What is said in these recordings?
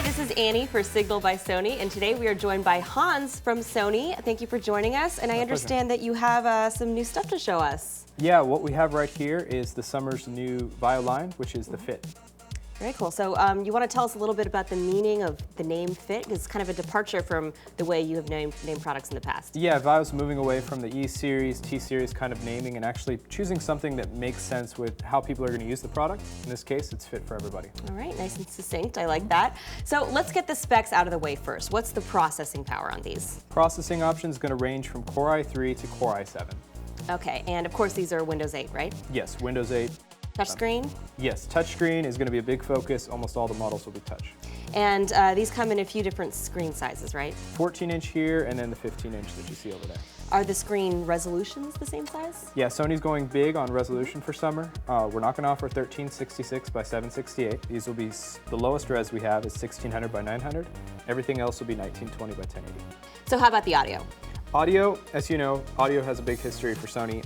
This is Annie for Signal by Sony, and today we are joined by Hans from Sony. Thank you for joining us, and I understand that you have some new stuff to show us. Yeah, what we have right here is the summer's new VAIO line, which is the Fit. Very cool. So you want to tell us a little bit about the meaning of the name Fit? It's kind of a departure from the way you have named products in the past. Yeah, VAIO's moving away from the E-Series, T-Series kind of naming and actually choosing something that makes sense with how people are going to use the product. In this case, it's fit for everybody. All right, nice and succinct. I like that. So let's get the specs out of the way first. What's the processing power on these? Processing option is going to range from Core i3 to Core i7. Okay, and of course these are Windows 8, right? Yes, Windows 8. Touchscreen? Yes, touchscreen is going to be a big focus. Almost all the models will be touch. And these come in a few different screen sizes, right? 14-inch here, and then the 15-inch that you see over there. Are the screen resolutions the same size? Yeah, Sony's going big on resolution for summer. We're not going to offer 1366 by 768. These will be, the lowest res we have is 1600 by 900. Everything else will be 1920 by 1080. So how about the audio? Audio, as you know, audio has a big history for Sony.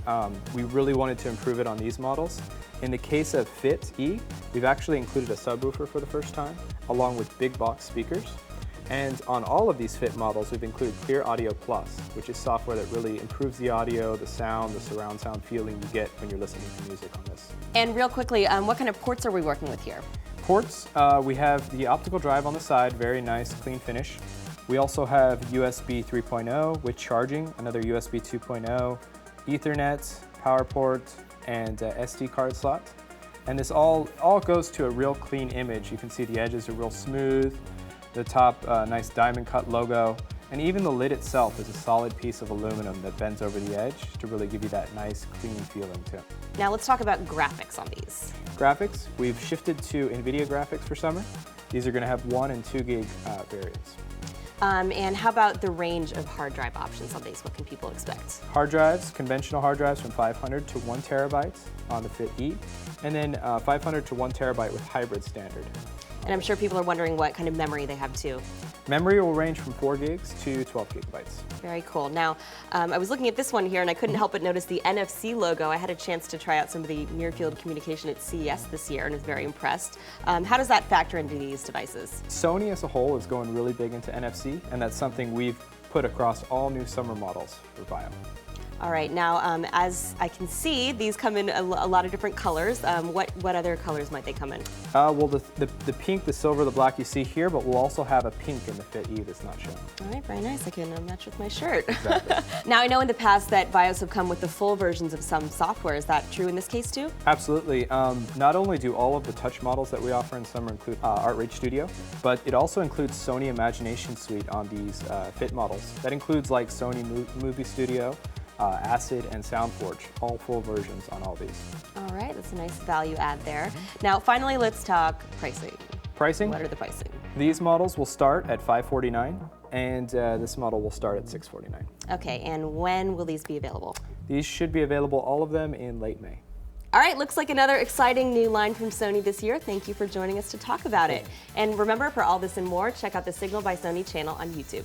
We really wanted to improve it on these models. In the case of Fit E, we've actually included a subwoofer for the first time, along with big box speakers. And on all of these Fit models, we've included Clear Audio Plus, which is software that really improves the audio, the sound, the surround sound feeling you get when you're listening to music on this. And real quickly, what kind of ports are we working with here? Ports, we have the optical drive on the side, very nice, clean finish. We also have USB 3.0 with charging, another USB 2.0, Ethernet, power port, and SD card slot. And this all goes to a real clean image. You can see the edges are real smooth, the top nice diamond cut logo, and even the lid itself is a solid piece of aluminum that bends over the edge to really give you that nice clean feeling too. Now let's talk about graphics on these. Graphics, we've shifted to NVIDIA graphics for summer. These are going to have 1 and 2 gig variants. And how about the range of hard drive options on these? What can people expect? Hard drives, conventional hard drives from 500 to 1 terabyte on the Fit E, and then 500 to 1 terabyte with hybrid standard. And I'm sure people are wondering what kind of memory they have too. Memory will range from 4 gigs to 12 gigabytes. Very cool. Now, I was looking at this one here and I couldn't help but notice the NFC logo. I had a chance to try out some of the near-field communication at CES this year and was very impressed. How does that factor into these devices? Sony as a whole is going really big into NFC, and that's something we've put across all new summer models for VAIO. All right, now as I can see, these come in a lot of different colors. What other colors might they come in? Well, the pink, the silver, the black you see here, but we'll also have a pink in the Fit E that's not shown. All right, very nice. I can match with my shirt. Exactly. Now, I know in the past that VAIOs have come with the full versions of some software. Is that true in this case too? Absolutely. Not only do all of the touch models that we offer in summer include Art Rate Studio, but it also includes Sony Imagination Suite on these Fit models. That includes like Sony Movie Studio, Acid, and SoundForge, all full versions on all these. All right, that's a nice value add there. Now, finally, let's talk pricing. Pricing? What are the pricing? These models will start at $549, and this model will start at $649. Okay, and when will these be available? These should be available, all of them, in late May. All right, looks like another exciting new line from Sony this year. Thank you for joining us to talk about it. And remember, for all this and more, check out the Signal by Sony channel on YouTube.